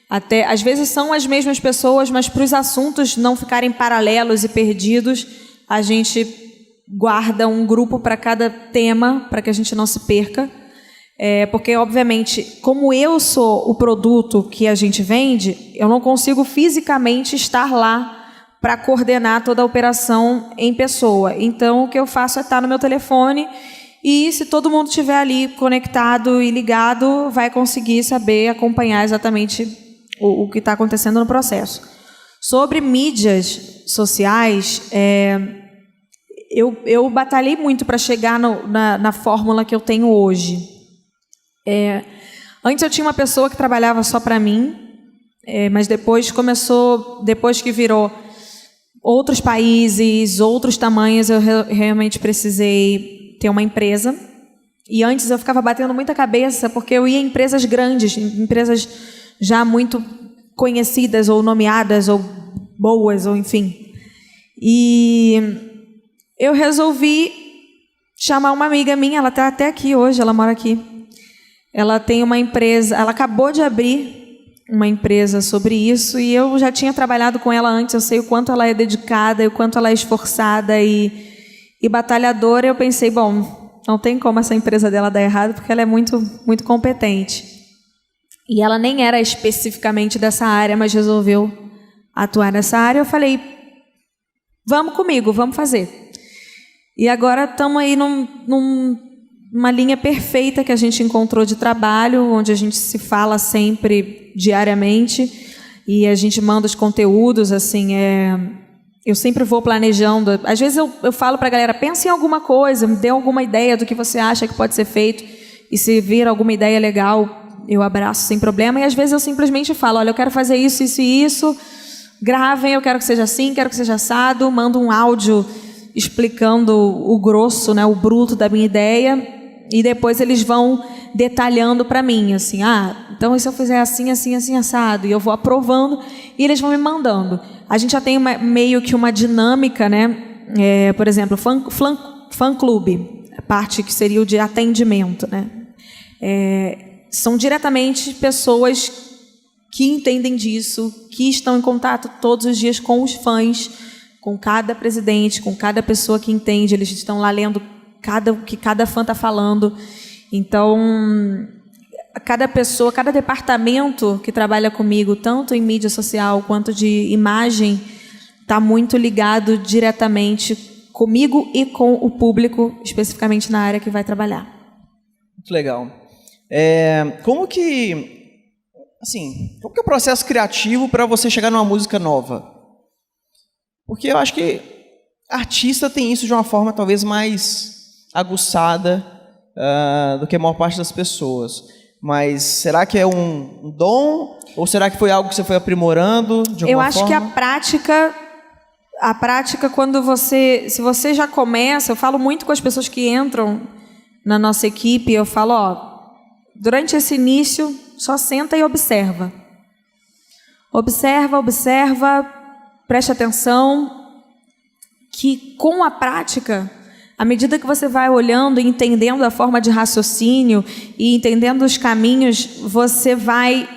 Até, às vezes são as mesmas pessoas, mas para os assuntos não ficarem paralelos e perdidos, a gente guarda um grupo para cada tema, para que a gente não se perca. Porque, obviamente, como eu sou o produto que a gente vende, eu não consigo fisicamente estar lá para coordenar toda a operação em pessoa. Então, o que eu faço é estar no meu telefone e, se todo mundo estiver ali conectado e ligado, vai conseguir saber, acompanhar exatamente o que está acontecendo no processo. Sobre mídias sociais, eu batalhei muito para chegar na fórmula que eu tenho hoje. Antes eu tinha uma pessoa que trabalhava só para mim, mas depois que virou outros países, outros tamanhos, eu realmente precisei ter uma empresa. E antes eu ficava batendo muita cabeça, porque eu ia em empresas grandes, empresas já muito conhecidas, ou nomeadas, ou boas, ou enfim. E eu resolvi chamar uma amiga minha, ela está até aqui hoje, ela mora aqui. Ela tem uma empresa, ela acabou de abrir uma empresa sobre isso, e eu já tinha trabalhado com ela antes, eu sei o quanto ela é dedicada, o quanto ela é esforçada e batalhadora. Eu pensei, bom, não tem como essa empresa dela dar errado, porque ela é muito, muito competente. E ela nem era especificamente dessa área, mas resolveu atuar nessa área. Eu falei, vamos comigo, vamos fazer. E agora estamos aí numa linha perfeita que a gente encontrou de trabalho, onde a gente se fala sempre diariamente e a gente manda os conteúdos, assim, eu sempre vou planejando. Às vezes eu falo para a galera, pensa em alguma coisa, me dê alguma ideia do que você acha que pode ser feito, e se vir alguma ideia legal, eu abraço sem problema. E às vezes eu simplesmente falo, olha, eu quero fazer isso, isso e isso, gravem, eu quero que seja assim, quero que seja assado, mando um áudio explicando o grosso, né, o bruto da minha ideia, e depois eles vão detalhando para mim, assim, então se eu fizer assim, assim, assim, assado, e eu vou aprovando, e eles vão me mandando. A gente já tem meio que uma dinâmica, né? Por exemplo, fã-clube, a parte que seria o de atendimento, né? São diretamente pessoas que entendem disso, que estão em contato todos os dias com os fãs, com cada presidente, com cada pessoa que entende, eles estão lá lendo o que cada fã está falando. Então, cada pessoa, cada departamento que trabalha comigo, tanto em mídia social quanto de imagem, está muito ligado diretamente comigo e com o público, especificamente na área que vai trabalhar. Muito legal. Como que é o processo criativo para você chegar numa música nova? Porque eu acho que artista tem isso de uma forma talvez mais aguçada do que a maior parte das pessoas. Mas será que é um dom? Ou será que foi algo que você foi aprimorando de alguma forma? Eu acho que a prática quando se você já começa, eu falo muito com as pessoas que entram na nossa equipe, eu falo, durante esse início, só senta e observa. Observa, preste atenção, que com a prática, à medida que você vai olhando e entendendo a forma de raciocínio e entendendo os caminhos, você vai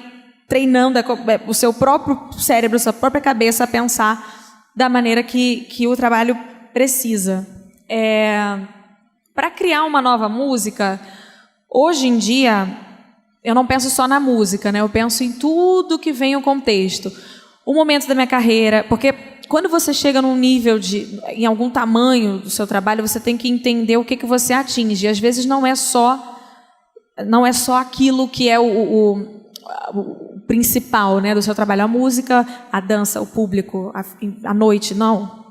treinando o seu próprio cérebro, a sua própria cabeça a pensar da maneira que o trabalho precisa. Para criar uma nova música, hoje em dia, eu não penso só na música, né? Eu penso em tudo que vem o contexto. O momento da minha carreira, porque quando você chega num nível em algum tamanho do seu trabalho, você tem que entender o que você atinge. E às vezes não é só aquilo que é o principal, né, do seu trabalho, a música, a dança, o público, a noite, não.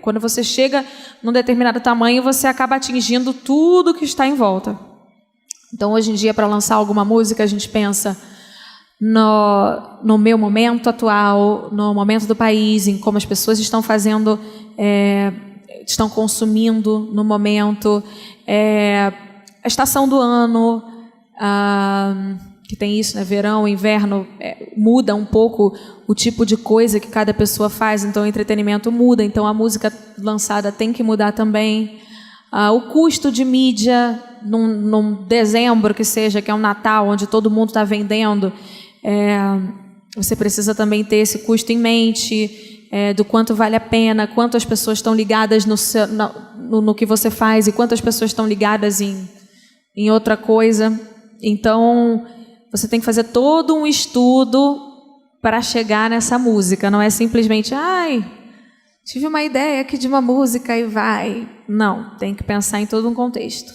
Quando você chega num determinado tamanho, você acaba atingindo tudo que está em volta. Então, hoje em dia, para lançar alguma música, a gente pensa no meu momento atual, no momento do país, em como as pessoas estão fazendo, estão consumindo no momento, a estação do ano, que tem isso, né? Verão, inverno, muda um pouco o tipo de coisa que cada pessoa faz, então o entretenimento muda, então a música lançada tem que mudar também. O custo de mídia, num dezembro que seja, que é um Natal, onde todo mundo está vendendo, você precisa também ter esse custo em mente, do quanto vale a pena, quantas pessoas estão ligadas no que você faz e quantas pessoas estão ligadas em outra coisa. Então, você tem que fazer todo um estudo para chegar nessa música. Não é simplesmente, tive uma ideia aqui de uma música e vai. Não, tem que pensar em todo um contexto.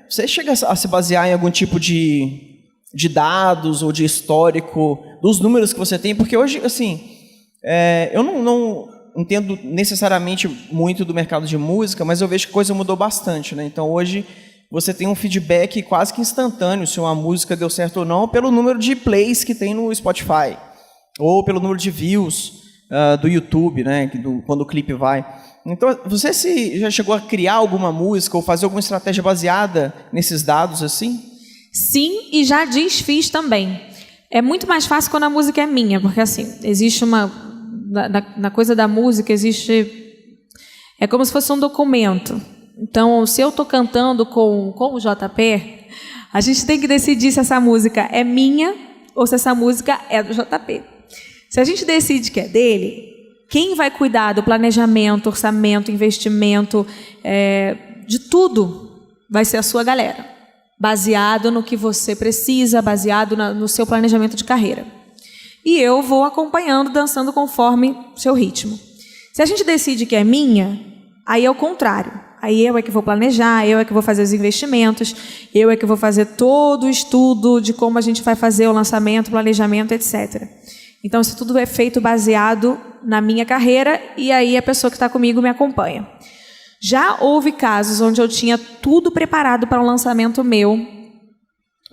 Você chega a se basear em algum tipo de dados ou de histórico dos números que você tem? Porque hoje, eu não entendo necessariamente muito do mercado de música, mas eu vejo que a coisa mudou bastante, né? Então, hoje, você tem um feedback quase que instantâneo se uma música deu certo ou não, pelo número de plays que tem no Spotify, ou pelo número de views do YouTube, né? Quando o clipe vai. Então, você já chegou a criar alguma música ou fazer alguma estratégia baseada nesses dados assim? Sim, e já desfiz também. É muito mais fácil quando a música é minha, porque existe na coisa da música, é como se fosse um documento. Então, se eu estou cantando com o JP, a gente tem que decidir se essa música é minha ou se essa música é do JP. Se a gente decide que é dele, quem vai cuidar do planejamento, orçamento, investimento, de tudo, vai ser a sua galera, baseado no que você precisa, baseado no seu planejamento de carreira. E eu vou acompanhando, dançando conforme o seu ritmo. Se a gente decide que é minha, aí é o contrário. Aí eu é que vou planejar, eu é que vou fazer os investimentos, eu é que vou fazer todo o estudo de como a gente vai fazer o lançamento, planejamento, etc. Então, isso tudo é feito baseado na minha carreira e aí a pessoa que está comigo me acompanha. Já houve casos onde eu tinha tudo preparado para um lançamento meu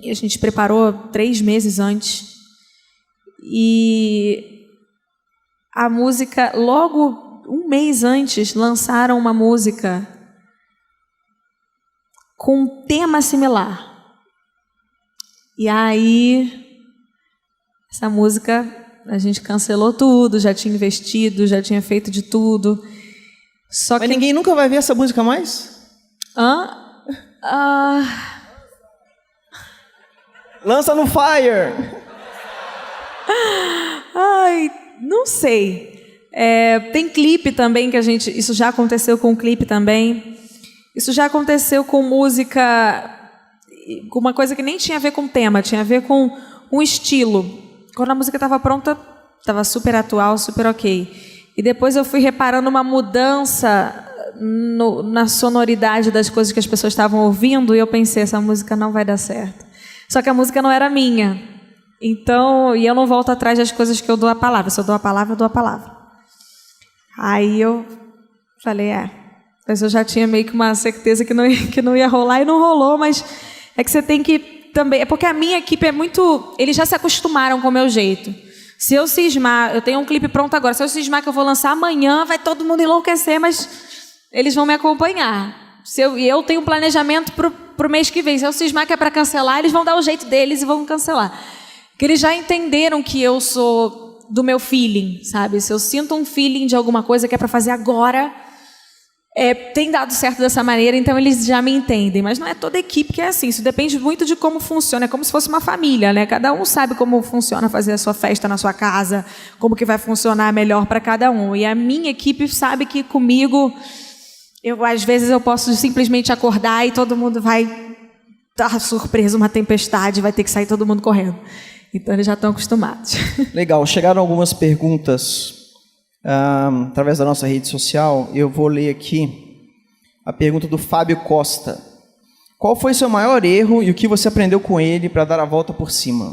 e a gente preparou 3 meses antes e a música, logo um mês antes, lançaram uma música com um tema similar. E aí, essa música, a gente cancelou tudo, já tinha investido, já tinha feito de tudo. Mas ninguém nunca vai ver essa música mais? Lança no Fire! Ai, não sei. Tem clipe também que isso já aconteceu com clipe também. Isso já aconteceu com música, com uma coisa que nem tinha a ver com tema, tinha a ver com um estilo. Quando a música estava pronta, estava super atual, super ok. E depois eu fui reparando uma mudança na sonoridade das coisas que as pessoas estavam ouvindo, e eu pensei, essa música não vai dar certo. Só que a música não era minha. Então, e eu não volto atrás das coisas que eu dou a palavra. Se eu dou a palavra, eu dou a palavra. Aí eu falei, mas eu já tinha meio que uma certeza que não ia rolar, e não rolou, mas é que você tem que também... É porque a minha equipe é muito... Eles já se acostumaram com o meu jeito. Se eu cismar... Eu tenho um clipe pronto agora. Se eu cismar que eu vou lançar amanhã, vai todo mundo enlouquecer, mas eles vão me acompanhar. E eu tenho um planejamento pro mês que vem. Se eu cismar que é para cancelar, eles vão dar o jeito deles e vão cancelar. Porque eles já entenderam que eu sou do meu feeling, sabe? Se eu sinto um feeling de alguma coisa que é para fazer agora, tem dado certo dessa maneira, então eles já me entendem. Mas não é toda a equipe que é assim. Isso depende muito de como funciona. É como se fosse uma família, né? Cada um sabe como funciona fazer a sua festa na sua casa, como que vai funcionar melhor para cada um. E a minha equipe sabe que comigo, às vezes eu posso simplesmente acordar e todo mundo vai estar surpreso, uma tempestade, vai ter que sair todo mundo correndo. Então eles já estão acostumados. Legal, chegaram algumas perguntas através da nossa rede social. Eu vou ler aqui a pergunta do Fábio Costa. Qual foi seu maior erro e o que você aprendeu com ele para dar a volta por cima?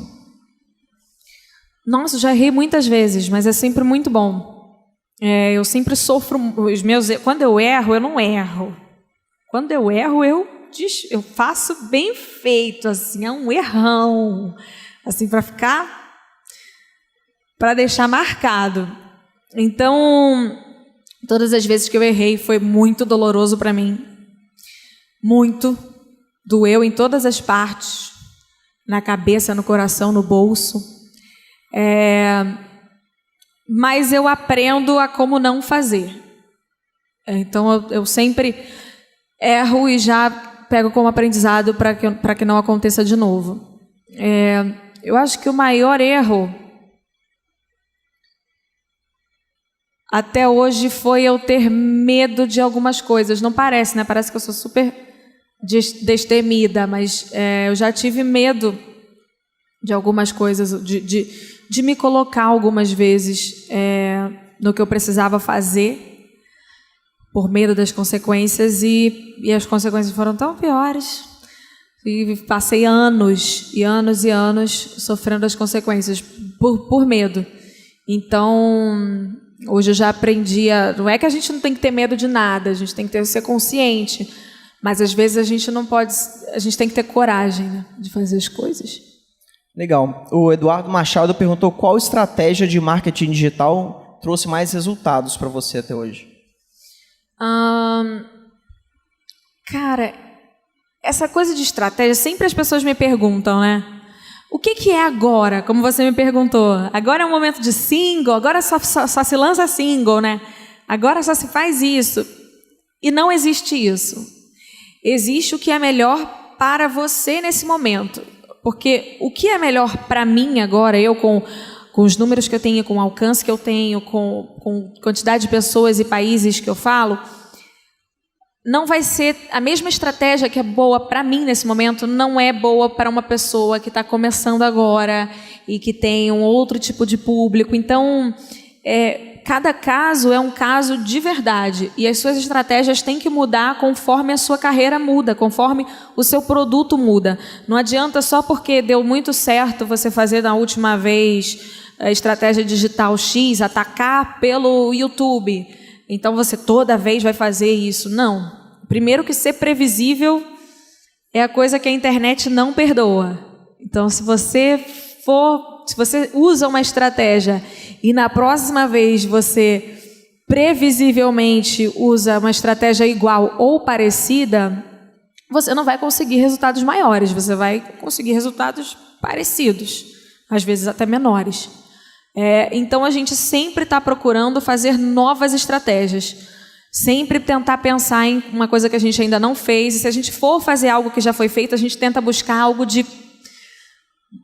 Nossa, já errei muitas vezes, mas é sempre muito bom. Eu sempre sofro os meus erros. Quando eu erro, eu não erro. Quando eu erro, eu faço bem feito, assim, é um errão. Assim, para deixar marcado. Então, todas as vezes que eu errei foi muito doloroso para mim. Muito. Doeu em todas as partes. Na cabeça, no coração, no bolso. Mas eu aprendo a como não fazer. Então, eu sempre erro e já pego como aprendizado para que não aconteça de novo. Eu acho que o maior erro até hoje foi eu ter medo de algumas coisas. Não parece, né? Parece que eu sou super destemida, mas eu já tive medo de algumas coisas, de me colocar algumas vezes no que eu precisava fazer, por medo das consequências, e as consequências foram tão piores. E passei anos e anos e anos sofrendo as consequências por medo. Então, hoje eu já aprendi não é que a gente não tem que ter medo de nada, a gente tem que ser consciente, mas às vezes a gente não pode, a gente tem que ter coragem, né, de fazer as coisas. Legal. O Eduardo Machado perguntou qual estratégia de marketing digital trouxe mais resultados para você até hoje? Cara, essa coisa de estratégia, sempre as pessoas me perguntam, né? O que é agora? Como você me perguntou. Agora é um momento de single, agora só se lança single, né? Agora só se faz isso. E não existe isso. Existe o que é melhor para você nesse momento. Porque o que é melhor para mim agora, eu com os números que eu tenho, com o alcance que eu tenho, com quantidade de pessoas e países que eu falo, não vai ser a mesma estratégia que é boa para mim nesse momento, não é boa para uma pessoa que está começando agora e que tem um outro tipo de público. Então, cada caso é um caso de verdade, e as suas estratégias têm que mudar conforme a sua carreira muda, conforme o seu produto muda. Não adianta só porque deu muito certo você fazer na última vez a estratégia digital X, atacar pelo YouTube. Então você toda vez vai fazer isso. Não. Primeiro que ser previsível é a coisa que a internet não perdoa. Então se você usa uma estratégia e na próxima vez você previsivelmente usa uma estratégia igual ou parecida, você não vai conseguir resultados maiores, você vai conseguir resultados parecidos, às vezes até menores. Então, a gente sempre está procurando fazer novas estratégias, sempre tentar pensar em uma coisa que a gente ainda não fez, e se a gente for fazer algo que já foi feito, a gente tenta buscar algo de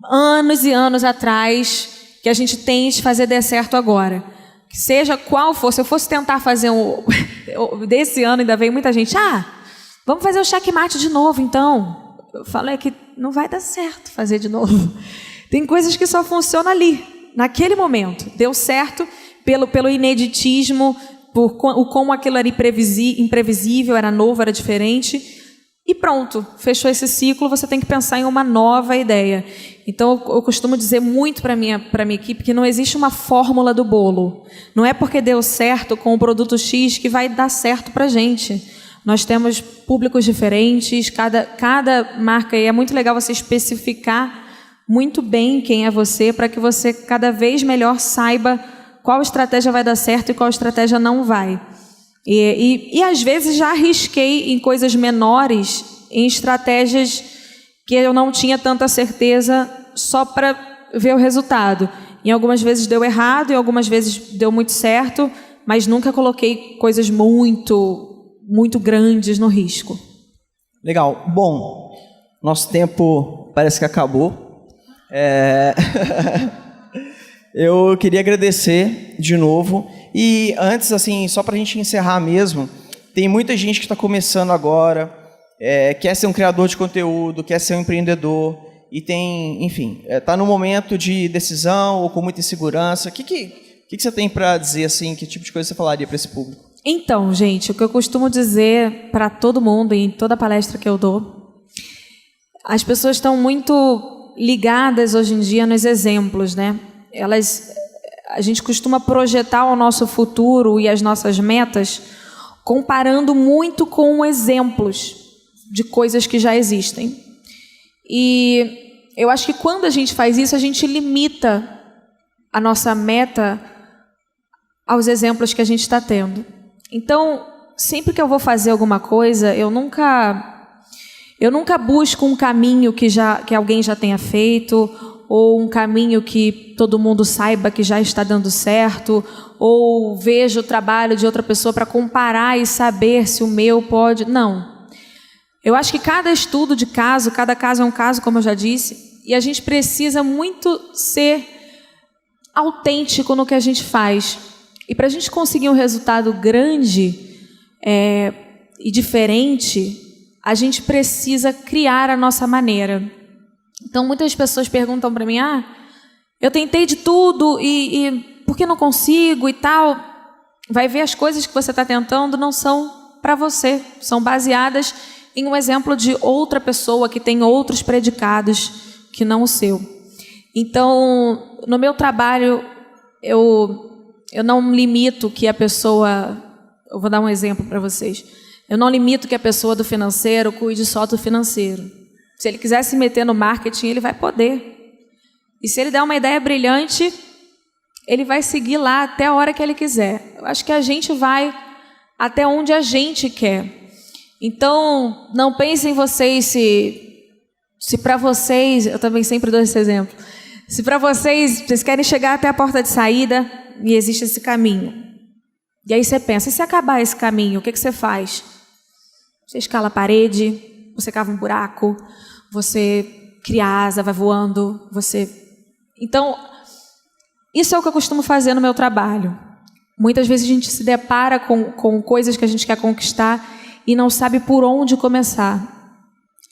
anos e anos atrás, que a gente tente fazer dar certo agora. Seja qual for, se eu fosse tentar fazer desse ano, ainda veio muita gente, vamos fazer o checkmate de novo, então. Eu falei que não vai dar certo fazer de novo. Tem coisas que só funcionam ali, naquele momento. Deu certo pelo ineditismo, por como aquilo era imprevisível, era novo, era diferente. E pronto, fechou esse ciclo, você tem que pensar em uma nova ideia. Então, eu costumo dizer muito para minha equipe que não existe uma fórmula do bolo. Não é porque deu certo com o produto X que vai dar certo para a gente. Nós temos públicos diferentes, cada marca, e é muito legal você especificar muito bem quem é você, para que você cada vez melhor saiba qual estratégia vai dar certo e qual estratégia não vai. E às vezes já arrisquei em coisas menores, em estratégias que eu não tinha tanta certeza, só para ver o resultado. Em algumas vezes deu errado, em algumas vezes deu muito certo, mas nunca coloquei coisas muito grandes no risco. Legal. Bom, nosso tempo parece que acabou. Eu queria agradecer de novo. E antes, assim, só para a gente encerrar mesmo, tem muita gente que está começando agora, quer ser um criador de conteúdo, quer ser um empreendedor, e tem, enfim, está no momento de decisão ou com muita insegurança. O que você tem para dizer, assim, que tipo de coisa você falaria para esse público? Então, gente, o que eu costumo dizer para todo mundo, em toda palestra que eu dou, as pessoas estão muito ligadas hoje em dia nos exemplos, né? A gente costuma projetar o nosso futuro e as nossas metas comparando muito com exemplos de coisas que já existem. E eu acho que quando a gente faz isso, a gente limita a nossa meta aos exemplos que a gente está tendo. Então, sempre que eu vou fazer alguma coisa, eu nunca busco um caminho que alguém já tenha feito, ou um caminho que todo mundo saiba que já está dando certo, ou vejo o trabalho de outra pessoa para comparar e saber se o meu pode. Não. Eu acho que cada estudo de caso, cada caso é um caso, como eu já disse, e a gente precisa muito ser autêntico no que a gente faz. E para a gente conseguir um resultado grande e diferente, a gente precisa criar a nossa maneira. Então, muitas pessoas perguntam para mim, eu tentei de tudo e por que não consigo e tal? Vai ver, as coisas que você está tentando não são para você, são baseadas em um exemplo de outra pessoa que tem outros predicados que não o seu. Então, no meu trabalho, eu não limito que a pessoa... Eu vou dar um exemplo para vocês. Eu não limito que a pessoa do financeiro cuide só do financeiro. Se ele quiser se meter no marketing, ele vai poder. E se ele der uma ideia brilhante, ele vai seguir lá até a hora que ele quiser. Eu acho que a gente vai até onde a gente quer. Então, não pensem vocês se para vocês... Eu também sempre dou esse exemplo. Se para vocês querem chegar até a porta de saída e existe esse caminho. E aí você pensa, e se acabar esse caminho, o que você faz? Você escala a parede, você cava um buraco, você cria asa, vai voando, Então, isso é o que eu costumo fazer no meu trabalho. Muitas vezes a gente se depara com coisas que a gente quer conquistar e não sabe por onde começar.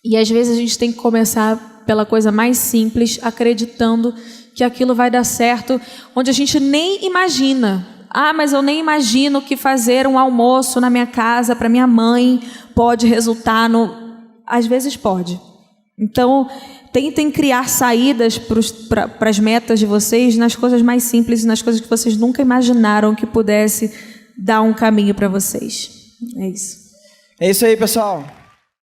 E às vezes a gente tem que começar pela coisa mais simples, acreditando que aquilo vai dar certo, onde a gente nem imagina. Mas eu nem imagino que fazer um almoço na minha casa para minha mãe pode resultar no... Às vezes pode. Então, tentem criar saídas para as metas de vocês nas coisas mais simples, nas coisas que vocês nunca imaginaram que pudesse dar um caminho para vocês. É isso. É isso aí, pessoal.